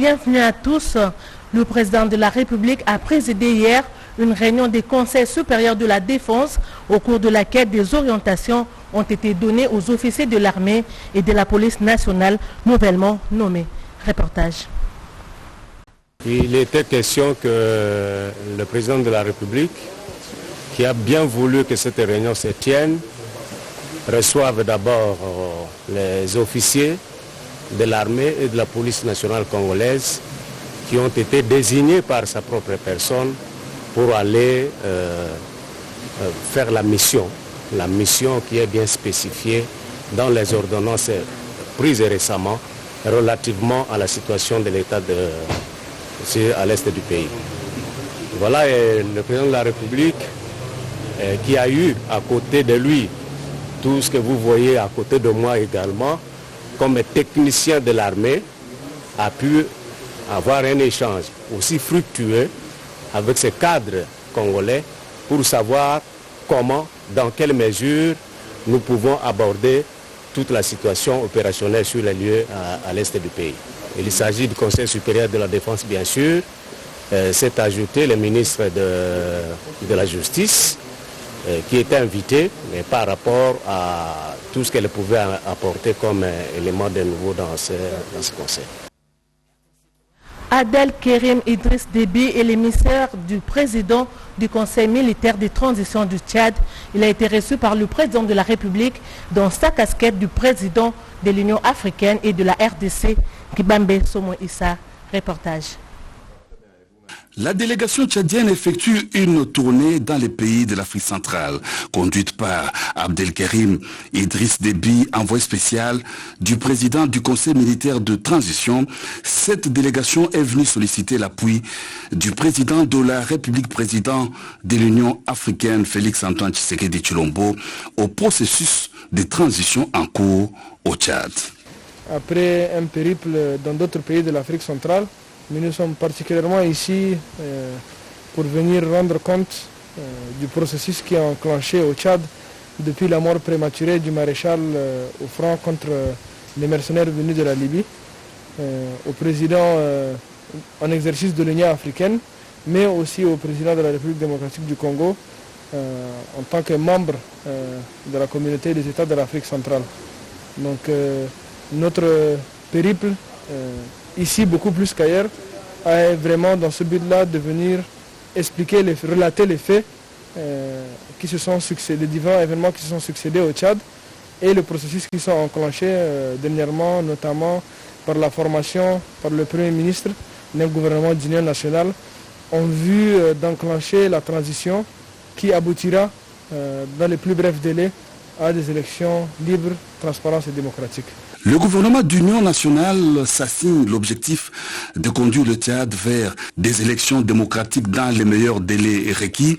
Bienvenue à tous. Le président de la République a présidé hier une réunion des conseils supérieurs de la défense au cours de laquelle des orientations ont été données aux officiers de l'armée et de la police nationale nouvellement nommés. Reportage. Il était question que le président de la République, qui a bien voulu que cette réunion se tienne, reçoive d'abord les officiers de l'armée et de la police nationale congolaise qui ont été désignés par sa propre personne pour aller faire la mission qui est bien spécifiée dans les ordonnances prises récemment relativement à la situation de l'État à l'est du pays. Voilà le président de la République qui a eu à côté de lui tout ce que vous voyez à côté de moi également, comme technicien de l'armée, a pu avoir un échange aussi fructueux avec ces cadres congolais pour savoir comment, dans quelle mesure nous pouvons aborder toute la situation opérationnelle sur les lieux à l'est du pays. Il s'agit du Conseil supérieur de la défense, bien sûr. C'est ajouté le ministre de la Justice, qui était invité, mais par rapport à tout ce qu'elle pouvait apporter comme élément de nouveau dans ce conseil. Abdelkerim Idriss Déby est l'émissaire du président du Conseil militaire de transition du Tchad. Il a été reçu par le président de la République dans sa casquette du président de l'Union africaine et de la RDC, Kibambe Somo Issa. Reportage. La délégation tchadienne effectue une tournée dans les pays de l'Afrique centrale, conduite par Abdelkerim Idriss Déby, envoyé spécial du président du Conseil militaire de transition. Cette délégation est venue solliciter l'appui du président de la République, président de l'Union africaine, Félix Antoine Tshisekedi Tshilombo, au processus de transition en cours au Tchad. Après un périple dans d'autres pays de l'Afrique centrale, mais nous sommes particulièrement ici pour venir rendre compte du processus qui est enclenché au Tchad depuis la mort prématurée du maréchal au front contre les mercenaires venus de la Libye, au président en exercice de l'Union africaine, mais aussi au président de la République démocratique du Congo en tant que membre de la communauté des États de l'Afrique centrale. Donc notre périple ici beaucoup plus qu'ailleurs, est vraiment dans ce but-là de venir expliquer, relater les faits qui se sont succédés, les divers événements qui se sont succédés au Tchad et le processus qui sont enclenchés dernièrement, notamment par la formation par le Premier ministre d'un gouvernement d'union nationale en vue d'enclencher la transition qui aboutira dans les plus brefs délais à des élections libres, transparentes et démocratiques. Le gouvernement d'union nationale s'assigne l'objectif de conduire le Tchad vers des élections démocratiques dans les meilleurs délais requis.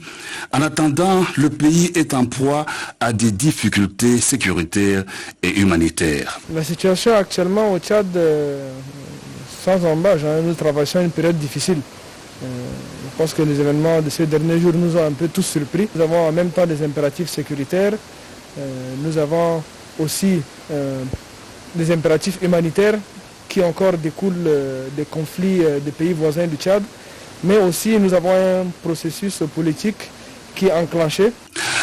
En attendant, le pays est en proie à des difficultés sécuritaires et humanitaires. La situation actuellement au Tchad, sans embâche, nous traversons une période difficile. Je pense que les événements de ces derniers jours nous ont un peu tous surpris. Nous avons en même temps des impératifs sécuritaires. Nous avons aussi des impératifs humanitaires qui encore découlent des conflits des pays voisins du Tchad, mais aussi nous avons un processus politique qui est enclenché.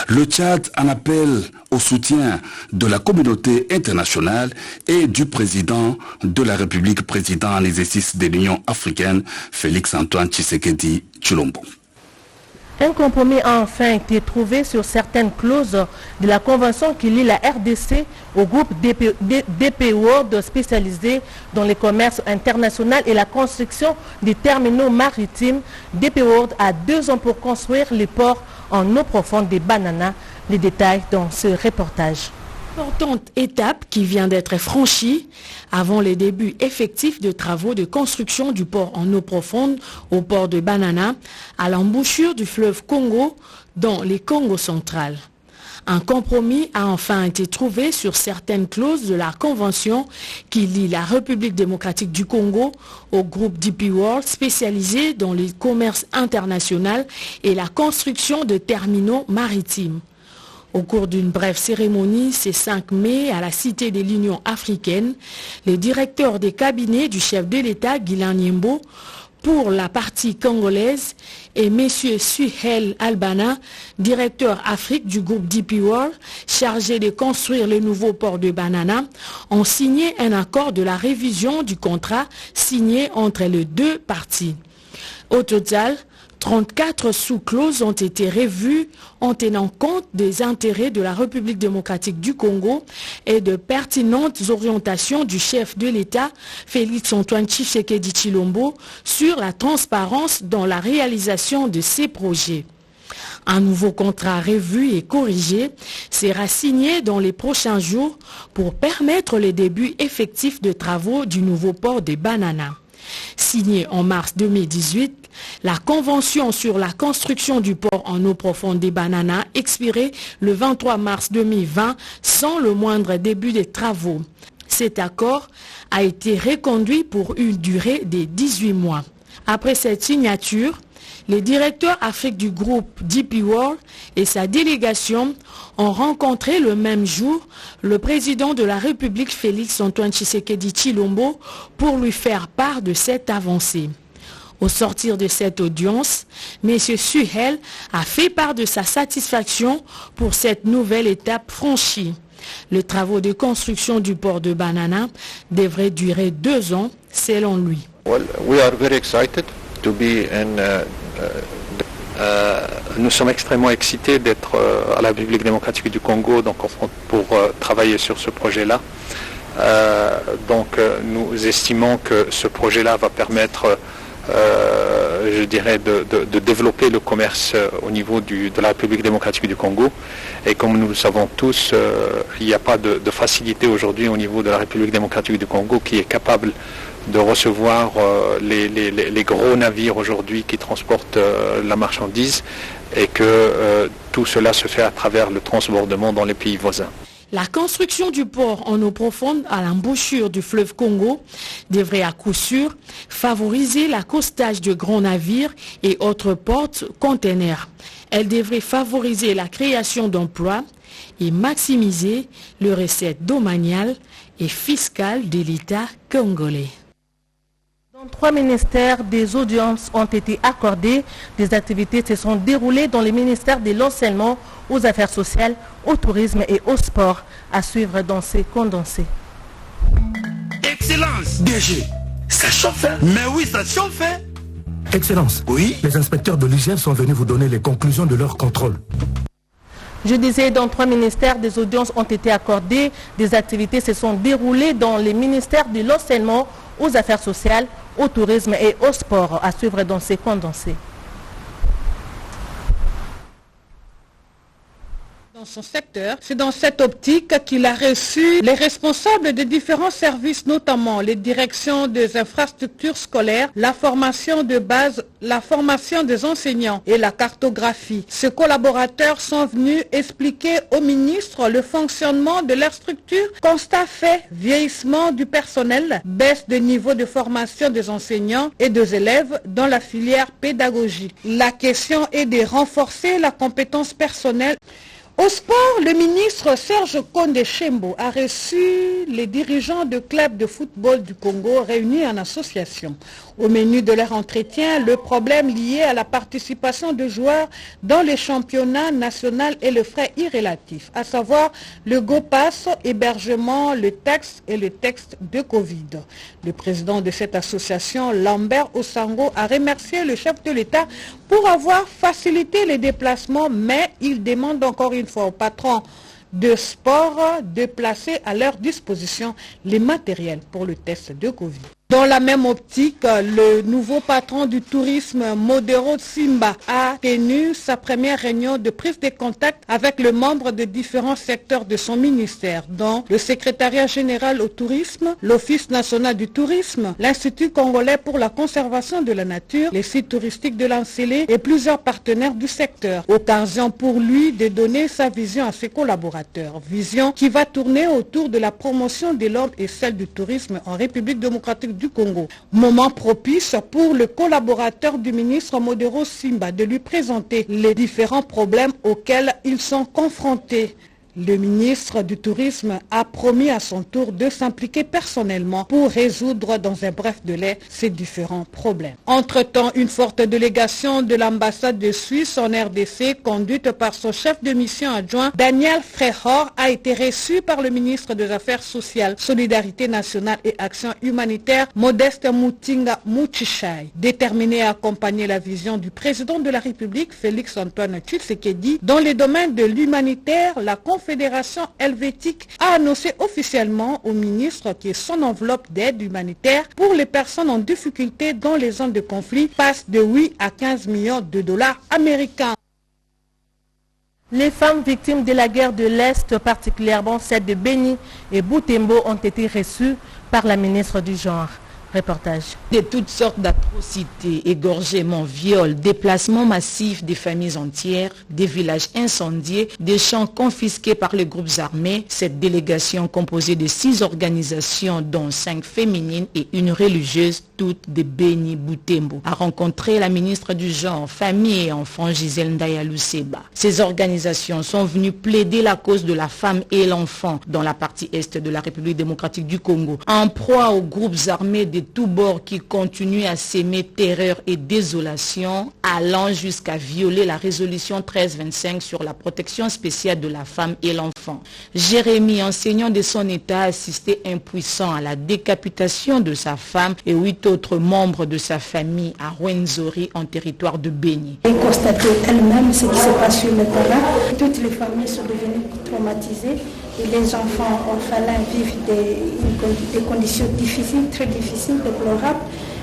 Le Tchad en appelle au soutien de la communauté internationale et du président de la République, président en exercice de l'Union africaine, Félix Antoine Tshisekedi Tshilombo. Un compromis a enfin été trouvé sur certaines clauses de la convention qui lie la RDC au groupe DP World spécialisé dans le commerce international et la construction des terminaux maritimes. DP World a 2 ans pour construire les ports en eau profonde des Bananas. Les détails dans ce reportage. Importante étape qui vient d'être franchie avant les débuts effectifs de travaux de construction du port en eau profonde au port de Banana à l'embouchure du fleuve Congo dans les Congo central. Un compromis a enfin été trouvé sur certaines clauses de la convention qui lie la République démocratique du Congo au groupe DP World spécialisé dans le commerce international et la construction de terminaux maritimes. Au cours d'une brève cérémonie, ce 5 mai, à la Cité de l'Union africaine, les directeurs des cabinets du chef de l'État, Guilain Nyembo, pour la partie congolaise, et M. Suhel Albana, directeur Afrique du groupe DP World, chargé de construire le nouveau port de Banana, ont signé un accord de la révision du contrat signé entre les deux parties. Au total, 34 sous-clauses ont été revues en tenant compte des intérêts de la République démocratique du Congo et de pertinentes orientations du chef de l'État, Félix Antoine Tshisekedi Tshilombo, sur la transparence dans la réalisation de ces projets. Un nouveau contrat revu et corrigé sera signé dans les prochains jours pour permettre le début effectif de travaux du nouveau port de Banana. Signé en mars 2018, la convention sur la construction du port en eau profonde des Banana expirait le 23 mars 2020 sans le moindre début des travaux. Cet accord a été reconduit pour une durée de 18 mois. Après cette signature, les directeurs Afrique du groupe DP World et sa délégation ont rencontré le même jour le président de la République Félix Antoine Tshisekedi Tshilombo pour lui faire part de cette avancée. Au sortir de cette audience, M. Suhel a fait part de sa satisfaction pour cette nouvelle étape franchie. Les travaux de construction du port de Banana devraient durer 2 ans, selon lui. Well, we are very excited to be nous sommes extrêmement excités d'être à la République démocratique du Congo pour travailler sur ce projet-là. Nous estimons que ce projet-là va permettre, je dirais, de développer le commerce au niveau de la République démocratique du Congo. Et comme nous le savons tous, il n'y a pas de facilité aujourd'hui au niveau de la République démocratique du Congo qui est capable de recevoir les gros navires aujourd'hui qui transportent la marchandise et que tout cela se fait à travers le transbordement dans les pays voisins. La construction du port en eau profonde à l'embouchure du fleuve Congo devrait à coup sûr favoriser l'accostage de grands navires et autres porte-containers. Elle devrait favoriser la création d'emplois et maximiser les recettes domaniales et fiscales de l'État congolais. Dans 3 ministères, des audiences ont été accordées. Des activités se sont déroulées dans les ministères de l'enseignement, aux affaires sociales, au tourisme et au sport. À suivre dans ces condensés. Excellence, DG, ça chauffe, hein? Mais oui, ça chauffe, hein? Excellence, oui. Les inspecteurs de l'hygiène sont venus vous donner les conclusions de leur contrôle. Je disais, dans 3 ministères, des audiences ont été accordées. Des activités se sont déroulées dans les ministères de l'enseignement, aux affaires sociales, au tourisme et au sport. À suivre dans ces condensés. Dans son secteur, c'est dans cette optique qu'il a reçu les responsables des différents services, notamment les directions des infrastructures scolaires, la formation de base, la formation des enseignants et la cartographie. Ces collaborateurs sont venus expliquer au ministre le fonctionnement de leur structure. Constat fait, vieillissement du personnel, baisse de niveau de formation des enseignants et des élèves dans la filière pédagogique. La question est de renforcer la compétence personnelle. Au sport, le ministre Serge Konde Chembo a reçu les dirigeants de clubs de football du Congo réunis en association. Au menu de leur entretien, le problème lié à la participation de joueurs dans les championnats nationaux et le frais irrélatif, à savoir le GoPass, hébergement, le texte et le texte de Covid. Le président de cette association, Lambert Osango, a remercié le chef de l'État pour avoir facilité les déplacements, mais il demande encore une fois aux patrons de sport de placer à leur disposition les matériels pour le test de Covid. Dans la même optique, le nouveau patron du tourisme, Modero Simba, a tenu sa première réunion de prise de contact avec les membres de différents secteurs de son ministère, dont le secrétariat général au tourisme, l'Office national du tourisme, l'Institut congolais pour la conservation de la nature, les sites touristiques de l'Ancélé et plusieurs partenaires du secteur. Occasion pour lui de donner sa vision à ses collaborateurs. Vision qui va tourner autour de la promotion de l'homme et celle du tourisme en République démocratique du Congo. Moment propice pour le collaborateur du ministre Modero Simba de lui présenter les différents problèmes auxquels ils sont confrontés. Le ministre du Tourisme a promis à son tour de s'impliquer personnellement pour résoudre dans un bref délai ces différents problèmes. Entre-temps, une forte délégation de l'ambassade de Suisse en RDC, conduite par son chef de mission adjoint, Daniel Frehor, a été reçue par le ministre des Affaires sociales, Solidarité nationale et Action humanitaire, Modeste Mutinga Muchichai. Déterminé à accompagner la vision du président de la République, Félix-Antoine Tshisekedi, dans les domaines de l'humanitaire, la Fédération helvétique a annoncé officiellement au ministre que son enveloppe d'aide humanitaire pour les personnes en difficulté dans les zones de conflit passe de 8 à 15 millions de dollars américains. Les femmes victimes de la guerre de l'Est, particulièrement celles de Béni et Butembo, ont été reçues par la ministre du Genre. Reportage. De toutes sortes d'atrocités, égorgements, viols, déplacements massifs des familles entières, des villages incendiés, des champs confisqués par les groupes armés, cette délégation composée de 6 organisations dont 5 féminines et une religieuse, toutes de Béni Butembo, a rencontré la ministre du Genre, Famille et Enfants Gisèle Ndaya-Luseba. Ces organisations sont venues plaider la cause de la femme et l'enfant dans la partie est de la République démocratique du Congo, en proie aux groupes armés de tous bords qui continuent à s'aimer terreur et désolation, allant jusqu'à violer la résolution 1325 sur la protection spéciale de la femme et l'enfant. Jérémy, enseignant de son état, assisté impuissant à la décapitation de sa femme et 8 autres membres de sa famille à Rwenzori en territoire de Béni. Elle constatait elle-même ce qui se passe sur le terrain. Toutes les familles sont devenues traumatisées. Et les enfants orphelins vivent des conditions difficiles, très difficiles, déplorables.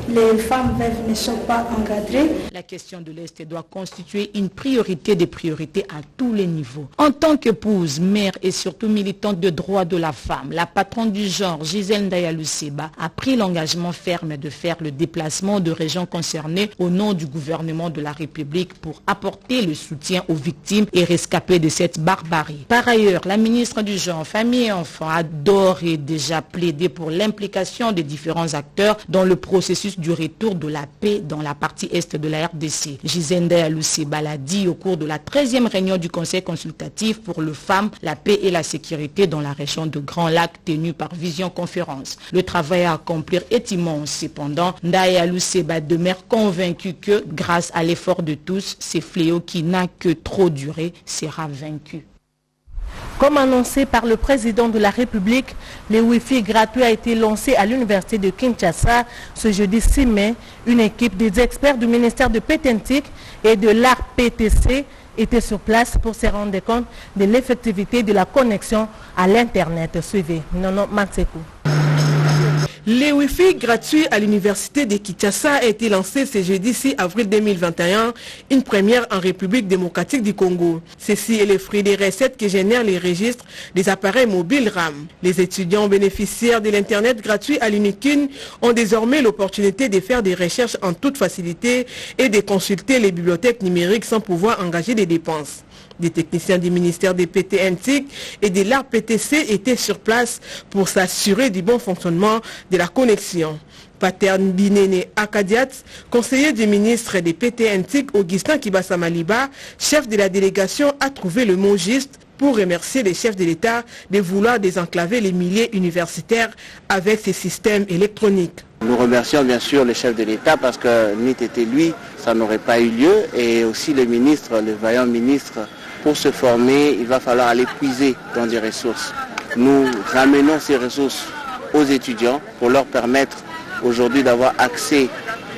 Les femmes veuves ne sont pas encadrées. La question de l'Est doit constituer une priorité des priorités à tous les niveaux. En tant qu'épouse, mère et surtout militante de droits de la femme, la patronne du genre, Gisèle Ndaya-Luseba, a pris l'engagement ferme de faire le déplacement de régions concernées au nom du gouvernement de la République pour apporter le soutien aux victimes et rescapés de cette barbarie. Par ailleurs, la ministre du genre, Famille et Enfants a d'ores et déjà plaidé pour l'implication des différents acteurs dans le processus du retour de la paix dans la partie est de la RDC. Gisèle Ndaya-Luseba l'a dit au cours de la 13e réunion du Conseil consultatif pour le femmes, la paix et la sécurité dans la région de Grand Lac tenue par Vision Conférence. Le travail à accomplir est immense. Cependant, Ndaya-Luseba demeure convaincu que, grâce à l'effort de tous, ce fléau qui n'a que trop duré sera vaincu. Comme annoncé par le président de la République, le Wi-Fi gratuit a été lancé à l'université de Kinshasa ce jeudi 6 mai. Une équipe des experts du ministère de Pétentique et de l'ARPTC était sur place pour se rendre compte de l'effectivité de la connexion à l'Internet. Suivez Nono Matsekou. Le Wi-Fi gratuit à l'université de Kinshasa a été lancé ce jeudi 6 avril 2021, une première en République démocratique du Congo. Ceci est le fruit des recettes que génèrent les registres des appareils mobiles RAM. Les étudiants bénéficiaires de l'Internet gratuit à l'UNIKIN ont désormais l'opportunité de faire des recherches en toute facilité et de consulter les bibliothèques numériques sans pouvoir engager des dépenses. Des techniciens du ministère des PTNTIC et de l'ARPTC étaient sur place pour s'assurer du bon fonctionnement de la connexion. Pater Binene Akadiat, conseiller du ministre des PTNTIC, Augustin Kibasa-Maliba, chef de la délégation, a trouvé le mot juste pour remercier les chefs de l'État de vouloir désenclaver les milliers universitaires avec ces systèmes électroniques. Nous remercions bien sûr le chef de l'État parce que n'eût été lui, ça n'aurait pas eu lieu. Et aussi le ministre, le vaillant ministre, pour se former, il va falloir aller puiser dans des ressources. Nous ramenons ces ressources aux étudiants pour leur permettre aujourd'hui d'avoir accès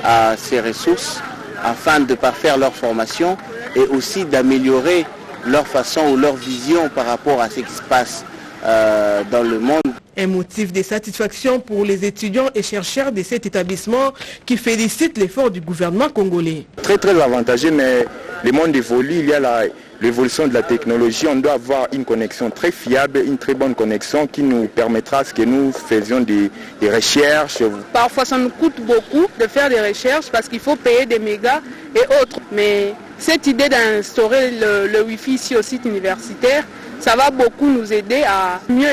à ces ressources afin de parfaire leur formation et aussi d'améliorer leur façon ou leur vision par rapport à ce qui se passe dans le monde. Un motif de satisfaction pour les étudiants et chercheurs de cet établissement qui félicitent l'effort du gouvernement congolais. Très avantageux, mais le monde évolue, il y a l'évolution de la technologie, on doit avoir une connexion très fiable, une très bonne connexion qui nous permettra que nous faisions des recherches. Parfois ça nous coûte beaucoup de faire des recherches parce qu'il faut payer des mégas et autres. Mais cette idée d'instaurer le Wi-Fi ici au site universitaire, ça va beaucoup nous aider à mieux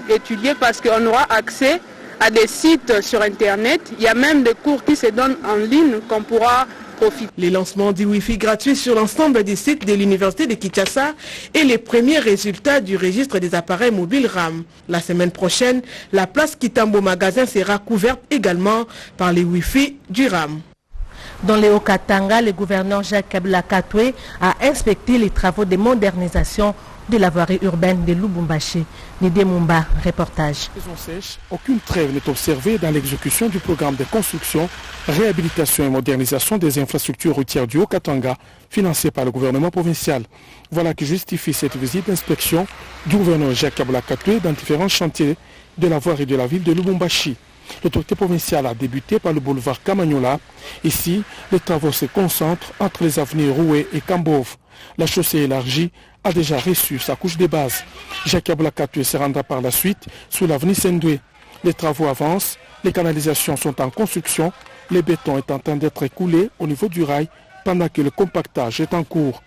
étudier parce qu'on aura accès à des sites sur Internet. Il y a même des cours qui se donnent en ligne qu'on pourra profiter. Les lancements du Wi-Fi gratuit sur l'ensemble des sites de l'Université de Kinshasa et les premiers résultats du registre des appareils mobiles RAM. La semaine prochaine, la place Kitambo Magasin sera couverte également par les Wi-Fi du RAM. Dans les Hauts-Katanga, le gouverneur Jacques Kabila Katoué a inspecté les travaux de modernisation de la voirie urbaine de Lubumbashi. Nidé Mumba, reportage. Aucune trêve n'est observée dans l'exécution du programme de construction, réhabilitation et modernisation des infrastructures routières du Haut-Katanga, financé par le gouvernement provincial. Voilà qui justifie cette visite d'inspection du gouverneur Jacques Kabila Katoué dans différents chantiers de la voirie de la ville de Lubumbashi. L'autorité provinciale a débuté par le boulevard Kamagnola. Ici, les travaux se concentrent entre les avenues Roué et Kambov. La chaussée élargie a déjà reçu sa couche de base. Jacques Kabila Katoué se rendra par la suite sous l'avenue Sendoué. Les travaux avancent, les canalisations sont en construction, le béton est en train d'être coulé au niveau du rail pendant que le compactage est en cours.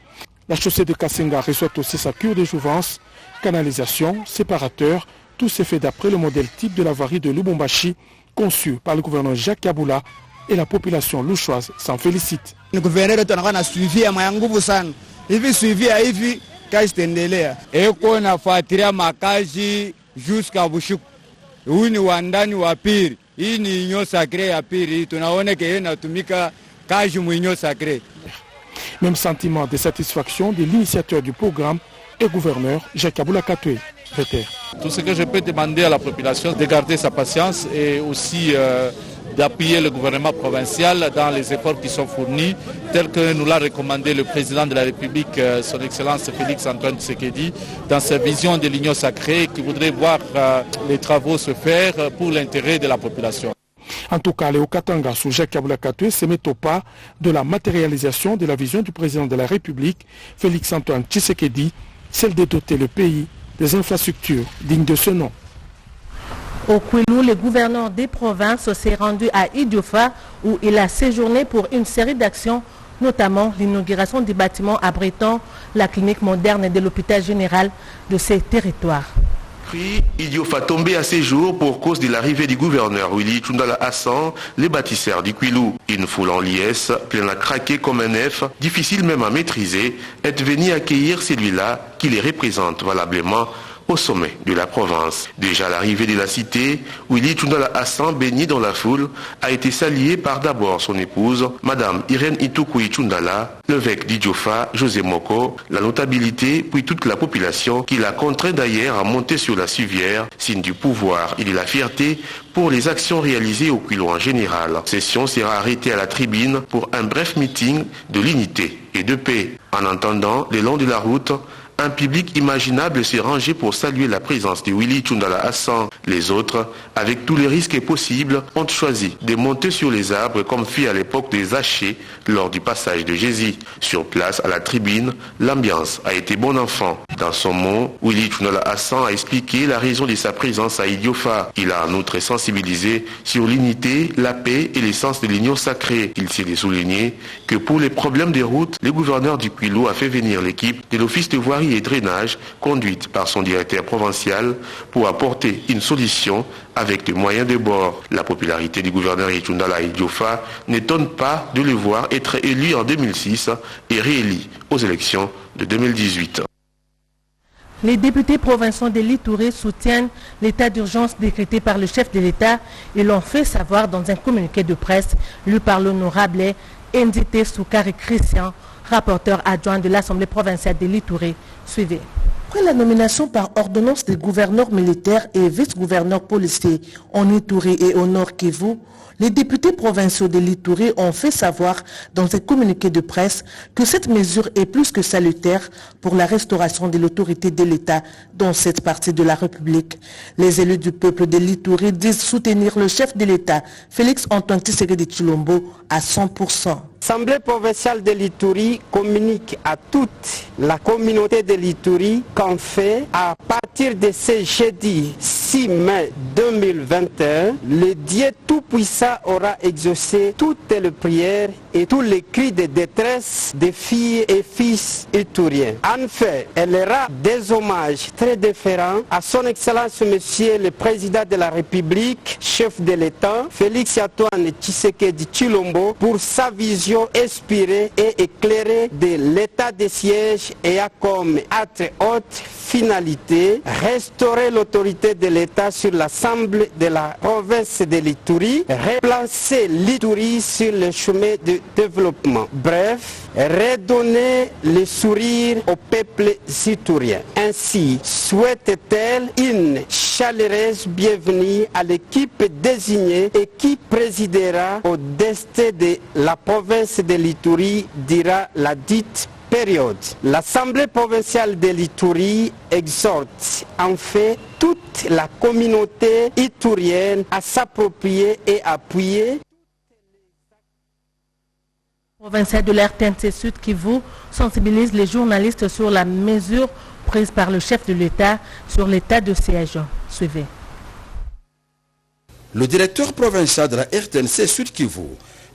La chaussée de Kassenga reçoit aussi sa cure de jouvence, canalisation, séparateur, tout s'est fait d'après le modèle type de la voirie de Lubumbashi conçu par le gouverneur Jacques Kabila et la population louchoise s'en félicite. Le gouverneur a suivi à Mayangubu San, il suivi à Ivi Kastendelea et qu'on a fait makaji jusqu'à Bouchouk. Uni wandani wa pili, hii ni inyo sacré ya pili, tunaona que inatumika kaji mwinyo sacré. Même sentiment de satisfaction de l'initiateur du programme et gouverneur Jacques Kabila Katoué. Tout ce que je peux demander à la population, de garder sa patience et aussi d'appuyer le gouvernement provincial dans les efforts qui sont fournis, tels que nous l'a recommandé le président de la République, son Excellence Félix Antoine Tshisekedi, dans sa vision de l'Union sacrée, qui voudrait voir les travaux se faire pour l'intérêt de la population. En tout cas, les Hauts-Katanga sous Jacques Kabila Katoué se mettent au pas de la matérialisation de la vision du président de la République, Félix Antoine Tshisekedi, celle de doter le pays des infrastructures dignes de ce nom. Au Kwilu, le gouverneur des provinces s'est rendu à Idiofa où il a séjourné pour une série d'actions, notamment l'inauguration du bâtiment abritant la clinique moderne de l'hôpital général de ces territoires. Puis, Idiofa tombé à ses jours pour cause de l'arrivée du gouverneur Willy Tshundala Hassan, les bâtisseurs du Kwilu. Une foule en liesse, pleine à craquer comme un œuf, difficile même à maîtriser, est venue accueillir celui-là qui les représente valablement au sommet de la province. Déjà à l'arrivée de la cité, Willy Tshundala Hassan, baigné dans la foule, a été salué par d'abord son épouse, Madame Irène Itoukouy Tshundala, l'évêque d'Idiofa, José Moko, la notabilité, puis toute la population qui l'a contraint d'ailleurs à monter sur la civière, signe du pouvoir et de la fierté pour les actions réalisées au Kwilu en général. La session sera arrêtée à la tribune pour un bref meeting de l'unité et de paix. En attendant, le long de la route, un public imaginable s'est rangé pour saluer la présence de Willy Tshundala Hassan. Les autres, avec tous les risques possibles, ont choisi de monter sur les arbres comme fit à l'époque des Hachés lors du passage de Jésus. Sur place, à la tribune, l'ambiance a été bon enfant. Dans son mot, Willy Tshundala Hassan a expliqué la raison de sa présence à Idiofa. Il a en outre sensibilisé sur l'unité, la paix et l'essence de l'union sacrée. Il s'est souligné que pour les problèmes des routes, le gouverneur du Kwilu a fait venir l'équipe de l'office de voirie et drainage conduite par son directeur provincial pour apporter une solution avec des moyens de bord. La popularité du gouverneur Tshundala Idiofa n'étonne pas de le voir être élu en 2006 et réélu aux élections de 2018. Les députés provinciaux de l'Itouré soutiennent l'état d'urgence décrété par le chef de l'État et l'ont fait savoir dans un communiqué de presse lu par l'honorable Ndité Soukari Christian, rapporteur adjoint de l'Assemblée provinciale de l'Itouré. Suivez. Après la nomination par ordonnance des gouverneurs militaires et vice-gouverneurs policiers en Ituri et au Nord Kivu, les députés provinciaux de l'Ituri ont fait savoir dans un communiqué de presse que cette mesure est plus que salutaire pour la restauration de l'autorité de l'État dans cette partie de la République. Les élus du peuple de l'Ituri disent soutenir le chef de l'État, Félix Antoine Tshisekedi Tshilombo, à 100%. l'Assemblée provinciale de l'Ituri communique à toute la communauté de l'Ituri qu'en fait, à partir de ce jeudi 6 mai 2021, le Dieu Tout-Puissant aura exaucé toutes les prières et tous les cris de détresse des filles et fils ituriens. En fait, elle aura des hommages très différents à son Excellence Monsieur le Président de la République, chef de l'État, Félix-Antoine Tshisekedi Tshilombo, pour sa vision inspirée et éclairée de l'état de siège et a comme haute finalité restaurer l'autorité de l'État sur l'Assemblée de la province de l'Ituri, replacer l'Ituri sur le chemin de développement. Bref, redonner le sourire au peuple iturien. Ainsi, souhaite-t-elle une chaleureuse bienvenue à l'équipe désignée et qui présidera au destin de la province de l'Ituri durant la dite période. L'Assemblée provinciale de l'Ituri exhorte en fait toute la communauté iturienne à s'approprier et appuyer. Provincial de l'RTNC Sud Kivu sensibilise les journalistes sur la mesure prise par le chef de l'État sur l'état de siège. Suivez. Le directeur provincial de la RTNC Sud Kivu,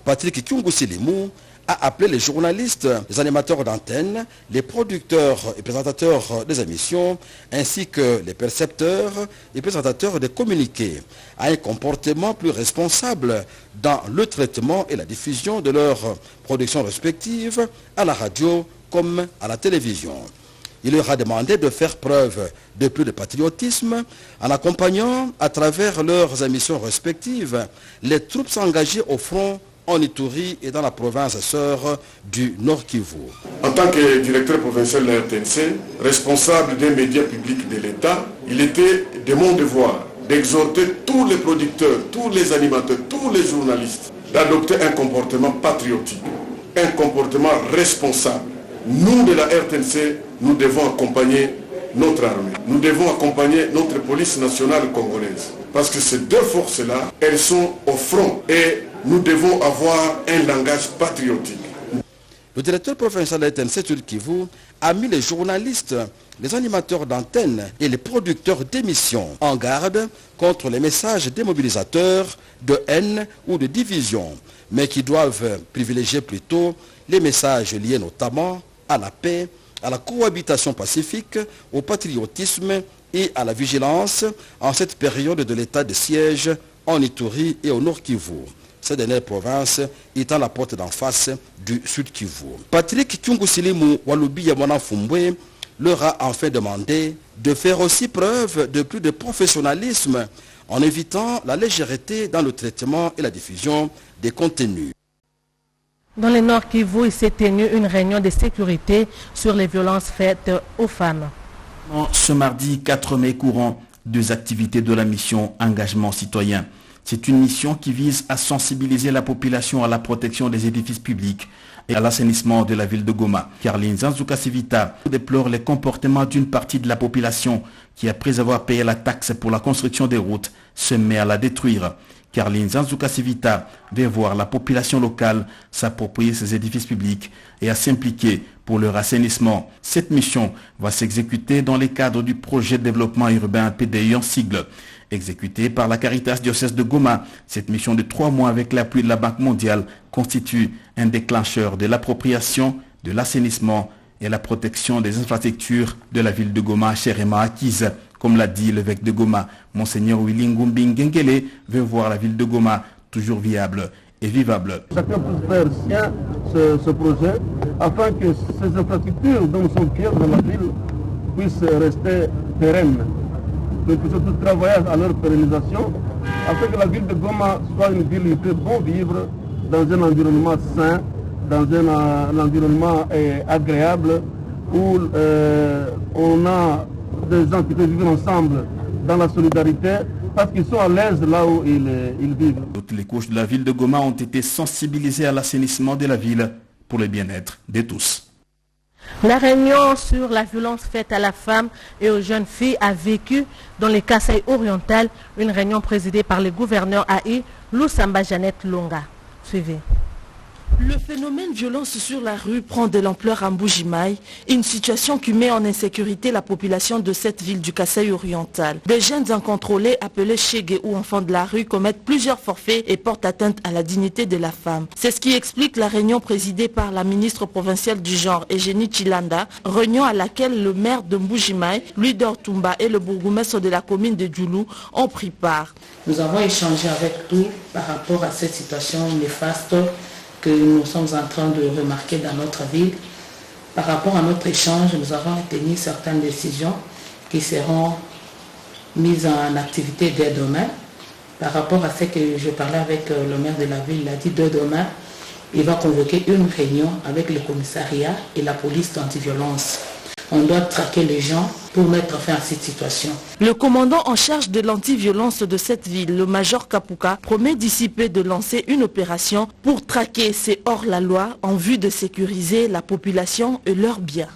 Patrick Kyungu-Silimou, a appelé les journalistes, les animateurs d'antenne, les producteurs et présentateurs des émissions, ainsi que les percepteurs et présentateurs des communiqués, à un comportement plus responsable dans le traitement et la diffusion de leurs productions respectives à la radio comme à la télévision. Il leur a demandé de faire preuve de plus de patriotisme en accompagnant à travers leurs émissions respectives les troupes engagées au front en Ituri et dans la province sœur du Nord Kivu. En tant que directeur provincial de la RTNC, responsable des médias publics de l'État, il était de mon devoir d'exhorter tous les producteurs, tous les animateurs, tous les journalistes d'adopter un comportement patriotique, un comportement responsable. Nous de la RTNC, nous devons accompagner notre armée, nous devons accompagner notre police nationale congolaise. Parce que ces deux forces-là, elles sont au front et nous devons avoir un langage patriotique. Le directeur provincial de la RTNC Sud Kivu a mis les journalistes, les animateurs d'antenne et les producteurs d'émissions en garde contre les messages démobilisateurs de haine ou de division, mais qui doivent privilégier plutôt les messages liés notamment à la paix, à la cohabitation pacifique, au patriotisme et à la vigilance en cette période de l'état de siège en Ituri et au Nord Kivu. Cette dernière province étant la porte d'en face du Sud Kivu. Patrick Kyungu-Silimou Walubi Yamana Fumbwe leur a enfin demandé de faire aussi preuve de plus de professionnalisme en évitant la légèreté dans le traitement et la diffusion des contenus. Dans le Nord Kivu, il s'est tenu une réunion de sécurité sur les violences faites aux femmes. Ce mardi 4 mai courant, 2 activités de la mission Engagement citoyen. C'est une mission qui vise à sensibiliser la population à la protection des édifices publics et à l'assainissement de la ville de Goma. Caroline Zanzuka-Sivita déplore les comportements d'une partie de la population qui, après avoir payé la taxe pour la construction des routes, se met à la détruire. Caroline Zanzuka-Sivita veut voir la population locale s'approprier ces édifices publics et à s'impliquer pour leur assainissement. Cette mission va s'exécuter dans le cadre du projet de développement urbain PDU en sigle. Exécutée par la Caritas diocèse de Goma, cette mission de 3 mois avec l'appui de la Banque mondiale constitue un déclencheur de l'appropriation, de l'assainissement et la protection des infrastructures de la ville de Goma, chèrement acquise. Comme l'a dit l'évêque de Goma, Monseigneur Willy Ngumbi Ngengele veut voir la ville de Goma toujours viable et vivable. Chacun peut faire sien ce projet afin que ces infrastructures dont nous sommes fiers dans la ville puissent rester pérennes. Nous puissions tous travailler à leur pérennisation afin que la ville de Goma soit une ville où il peut bon vivre dans un environnement sain, dans un environnement agréable où on a des gens qui peuvent vivre ensemble dans la solidarité parce qu'ils sont à l'aise là où ils vivent. Toutes les couches de la ville de Goma ont été sensibilisées à l'assainissement de la ville pour le bien-être de tous. La réunion sur la violence faite à la femme et aux jeunes filles a vécu dans les Kasaï orientales une réunion présidée par le gouverneur AI Lusamba Jeannette Longa. Suivez. Le phénomène violence sur la rue prend de l'ampleur à Mbuji-Mayi, une situation qui met en insécurité la population de cette ville du Kasaï oriental. Des jeunes incontrôlés appelés Shege ou enfants de la rue commettent plusieurs forfaits et portent atteinte à la dignité de la femme. C'est ce qui explique la réunion présidée par la ministre provinciale du genre, Eugénie Chilanda, réunion à laquelle le maire de Mbuji-Mayi, Luidor Tumba et le bourgmestre de la commune de Djoulou ont pris part. Nous avons échangé avec tout par rapport à cette situation néfaste que nous sommes en train de remarquer dans notre ville. Par rapport à notre échange, nous avons tenu certaines décisions qui seront mises en activité dès demain. Par rapport à ce que je parlais avec le maire de la ville, il a dit dès demain, il va convoquer une réunion avec le commissariat et la police d'antiviolence. On doit traquer les gens pour mettre fin à cette situation. Le commandant en charge de l'antiviolence de cette ville, le major Kapuka, promet d'ici peu de lancer une opération pour traquer ces hors-la-loi en vue de sécuriser la population et leurs biens.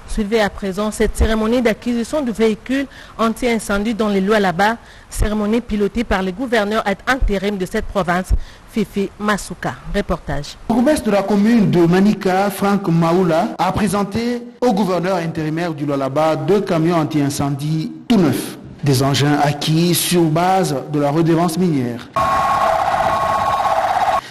Suivez à présent cette cérémonie d'acquisition du véhicule anti-incendie dans les lois là-bas, cérémonie pilotée par le gouverneur ad intérim de cette province, Fifi Masuka. Reportage. Le bourgmestre de la commune de Manika, Franck Maoula, a présenté au gouverneur intérimaire du Lualaba 2 camions anti-incendie tout neufs, des engins acquis sur base de la redevance minière.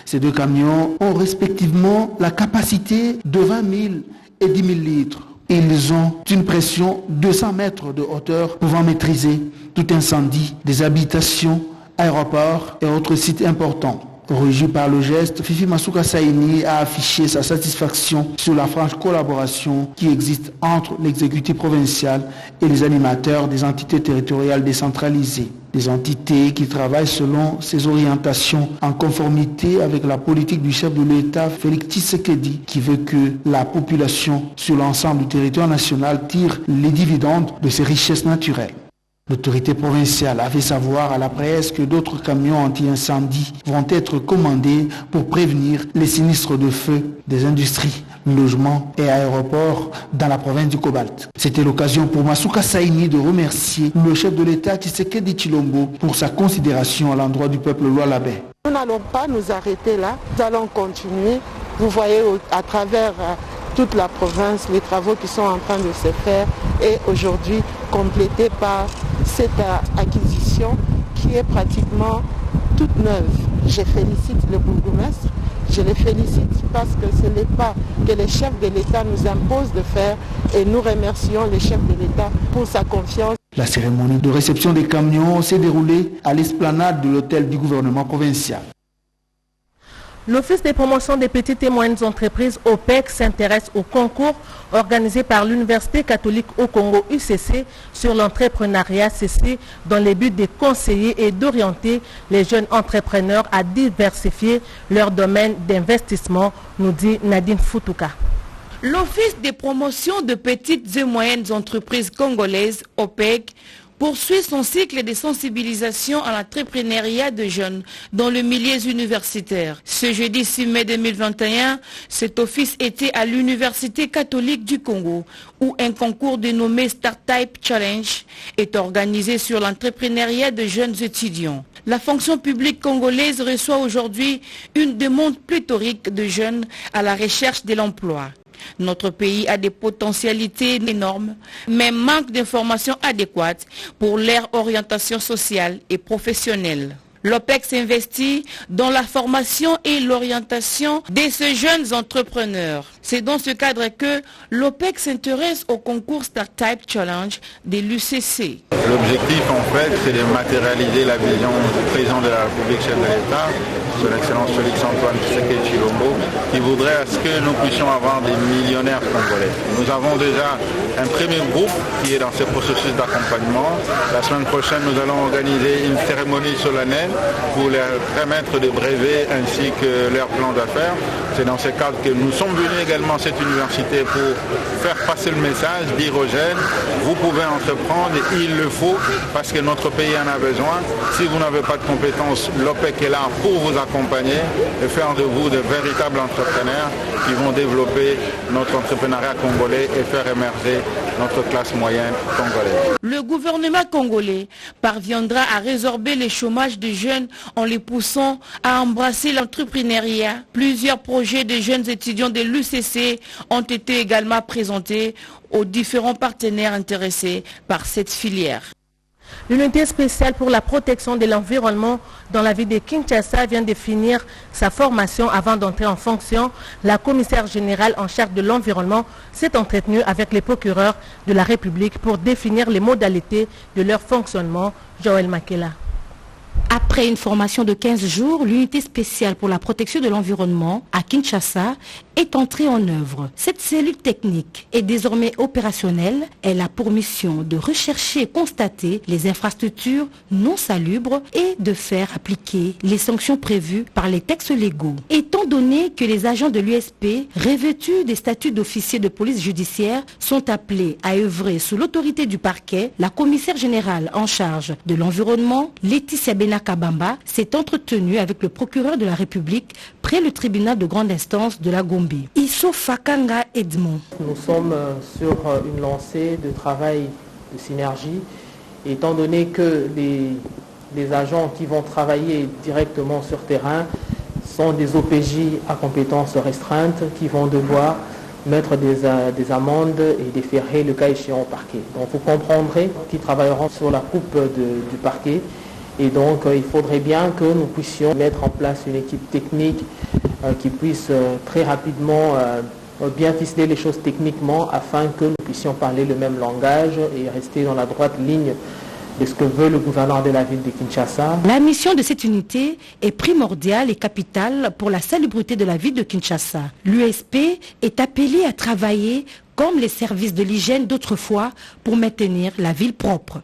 Ces 2 camions ont respectivement la capacité de 20 000 et 10 000 litres. Ils ont une pression de 200 mètres de hauteur pouvant maîtriser tout incendie des habitations, aéroports et autres sites importants. Régi par le geste, Fifi Masuka Saini a affiché sa satisfaction sur la franche collaboration qui existe entre l'exécutif provincial et les animateurs des entités territoriales décentralisées. Des entités qui travaillent selon ses orientations en conformité avec la politique du chef de l'État Félix Tshisekedi qui veut que la population sur l'ensemble du territoire national tire les dividendes de ses richesses naturelles. L'autorité provinciale a fait savoir à la presse que d'autres camions anti-incendie vont être commandés pour prévenir les sinistres de feu des industries, logements et aéroports dans la province du Cobalt. C'était l'occasion pour Masuka Saini de remercier le chef de l'État Tshisekedi Tshilombo pour sa considération à l'endroit du peuple lualabais. Nous n'allons pas nous arrêter là, nous allons continuer. Vous voyez à travers toute la province les travaux qui sont en train de se faire et aujourd'hui complétés par cette acquisition qui est pratiquement toute neuve. Je félicite le bourgmestre, je les félicite parce que ce n'est pas que les chefs de l'État nous imposent de faire et nous remercions les chefs de l'État pour sa confiance. La cérémonie de réception des camions s'est déroulée à l'esplanade de l'hôtel du gouvernement provincial. L'Office des promotions des petites et moyennes entreprises OPEC s'intéresse au concours organisé par l'Université catholique au Congo UCC sur l'entrepreneuriat CC dans le but de conseiller et d'orienter les jeunes entrepreneurs à diversifier leur domaine d'investissement, nous dit Nadine Futuka. L'Office des promotions de petites et moyennes entreprises congolaises, OPEC, poursuit son cycle de sensibilisation à l'entrepreneuriat de jeunes dans le milieu universitaire. Ce jeudi 6 mai 2021, cet office était à l'Université catholique du Congo, où un concours dénommé Startup Challenge est organisé sur l'entrepreneuriat de jeunes étudiants. La fonction publique congolaise reçoit aujourd'hui une demande pléthorique de jeunes à la recherche de l'emploi. Notre pays a des potentialités énormes, mais manque d'informations adéquates pour leur orientation sociale et professionnelle. L'OPEC s'investit dans la formation et l'orientation de ces jeunes entrepreneurs. C'est dans ce cadre que l'OPEC s'intéresse au concours Startup Challenge de l'UCC. L'objectif en fait, c'est de matérialiser la vision du président de la République, chef de l'État, son Excellence Félix-Antoine Tshisekedi Tshilombo, qui voudrait à ce que nous puissions avoir des millionnaires congolais. Nous avons déjà un premier groupe qui est dans ce processus d'accompagnement. La semaine prochaine, nous allons organiser une cérémonie solennelle pour leur permettre de brevet ainsi que leur plan d'affaires. C'est dans ce cadre que nous sommes venus également à cette université pour faire passer le message, dire aux jeunes, vous pouvez entreprendre, il le faut parce que notre pays en a besoin. Si vous n'avez pas de compétences, l'OPEC est là pour vous accompagner. accompagner et faire de vous de véritables entrepreneurs qui vont développer notre entrepreneuriat congolais et faire émerger notre classe moyenne congolaise. Le gouvernement congolais parviendra à résorber le chômage des jeunes en les poussant à embrasser l'entrepreneuriat. Plusieurs projets de jeunes étudiants de l'UCC ont été également présentés aux différents partenaires intéressés par cette filière. L'unité spéciale pour la protection de l'environnement dans la ville de Kinshasa vient de finir sa formation avant d'entrer en fonction. La commissaire générale en charge de l'environnement s'est entretenue avec les procureurs de la République pour définir les modalités de leur fonctionnement. Joël Makela. Après une formation de 15 jours, l'unité spéciale pour la protection de l'environnement à Kinshasa est entrée en œuvre. Cette cellule technique est désormais opérationnelle. Elle a pour mission de rechercher et constater les infrastructures non salubres et de faire appliquer les sanctions prévues par les textes légaux. Étant donné que les agents de l'USP, revêtus des statuts d'officiers de police judiciaire, sont appelés à œuvrer sous l'autorité du parquet, la commissaire générale en charge de l'environnement, Laetitia Benakabamba, s'est entretenue avec le procureur de la République près le tribunal de grande instance de la Gombe. Isso Fakanga Edmond. Nous sommes sur une lancée de travail de synergie, étant donné que les agents qui vont travailler directement sur terrain sont des OPJ à compétences restreintes qui vont devoir mettre des amendes et déférer le cas échéant au parquet. Donc vous comprendrez qu'ils travailleront sur la coupe du parquet. Et donc, il faudrait bien que nous puissions mettre en place une équipe technique qui puisse très rapidement bien ficeler les choses techniquement afin que nous puissions parler le même langage et rester dans la droite ligne de ce que veut le gouverneur de la ville de Kinshasa. La mission de cette unité est primordiale et capitale pour la salubrité de la ville de Kinshasa. L'USP est appelée à travailler comme les services de l'hygiène d'autrefois pour maintenir la ville propre.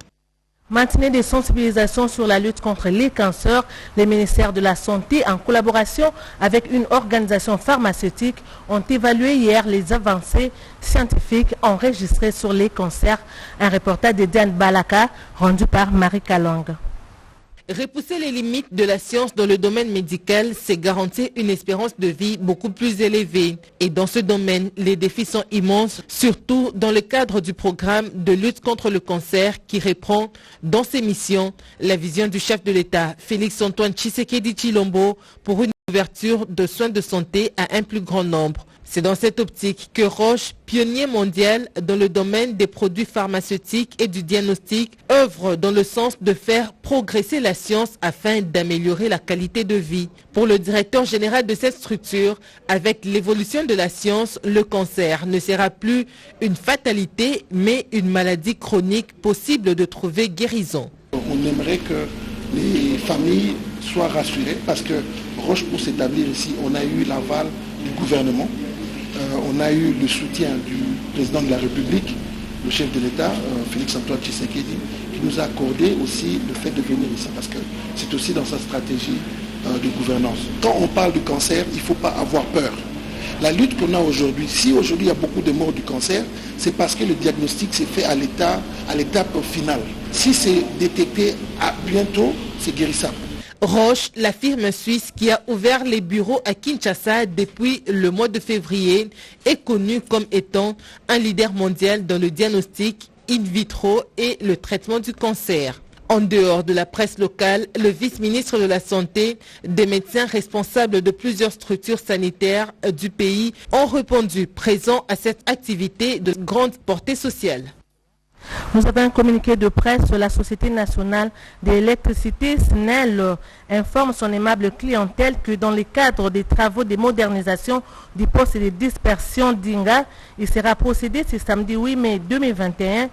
Maintenir des sensibilisations sur la lutte contre les cancers, les ministères de la Santé, en collaboration avec une organisation pharmaceutique, ont évalué hier les avancées scientifiques enregistrées sur les cancers. Un reportage de Diane Balaka, rendu par Marie Kalong. Repousser les limites de la science dans le domaine médical, c'est garantir une espérance de vie beaucoup plus élevée. Et dans ce domaine, les défis sont immenses, surtout dans le cadre du programme de lutte contre le cancer qui reprend dans ses missions la vision du chef de l'État, Félix-Antoine Tshisekedi Tshilombo, pour une ouverture de soins de santé à un plus grand nombre. C'est dans cette optique que Roche, pionnier mondial dans le domaine des produits pharmaceutiques et du diagnostic, œuvre dans le sens de faire progresser la science afin d'améliorer la qualité de vie. Pour le directeur général de cette structure, avec l'évolution de la science, le cancer ne sera plus une fatalité, mais une maladie chronique possible de trouver guérison. On aimerait que les familles soient rassurées parce que Roche, pour s'établir ici, on a eu l'aval du gouvernement. On a eu le soutien du président de la République, le chef de l'État, Félix-Antoine Tshisekedi, qui nous a accordé aussi le fait de venir ici, parce que c'est aussi dans sa stratégie de gouvernance. Quand on parle du cancer, il ne faut pas avoir peur. La lutte qu'on a aujourd'hui, si aujourd'hui il y a beaucoup de morts du cancer, c'est parce que le diagnostic s'est fait à l'étape finale. Si c'est détecté bientôt, c'est guérissable. Roche, la firme suisse qui a ouvert les bureaux à Kinshasa depuis le mois de février, est connue comme étant un leader mondial dans le diagnostic in vitro et le traitement du cancer. En dehors de la presse locale, le vice-ministre de la Santé, des médecins responsables de plusieurs structures sanitaires du pays ont répondu présents à cette activité de grande portée sociale. Nous avons un communiqué de presse sur la Société nationale de l'électricité. SNEL informe son aimable clientèle que dans le cadre des travaux de modernisation du poste de dispersion d'Inga, il sera procédé ce samedi 8 mai 2021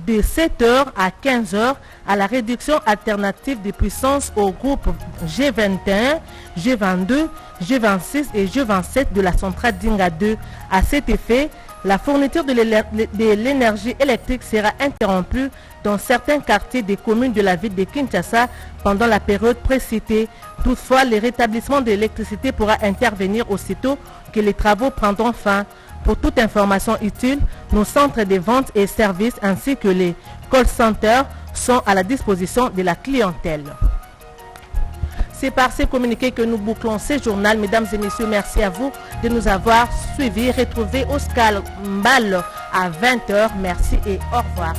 de 7h à 15h à la réduction alternative de puissance au groupe G21, G22, G26 et G27 de la centrale d'Inga 2. À cet effet, la fourniture de l'énergie électrique sera interrompue dans certains quartiers des communes de la ville de Kinshasa pendant la période précitée. Toutefois, le rétablissement de l'électricité pourra intervenir aussitôt que les travaux prendront fin. Pour toute information utile, nos centres de vente et services ainsi que les call centers sont à la disposition de la clientèle. C'est par ces communiqués que nous bouclons ce journal. Mesdames et messieurs, merci à vous de nous avoir suivis. Retrouvez Oscar Mbal à 20h. Merci et au revoir.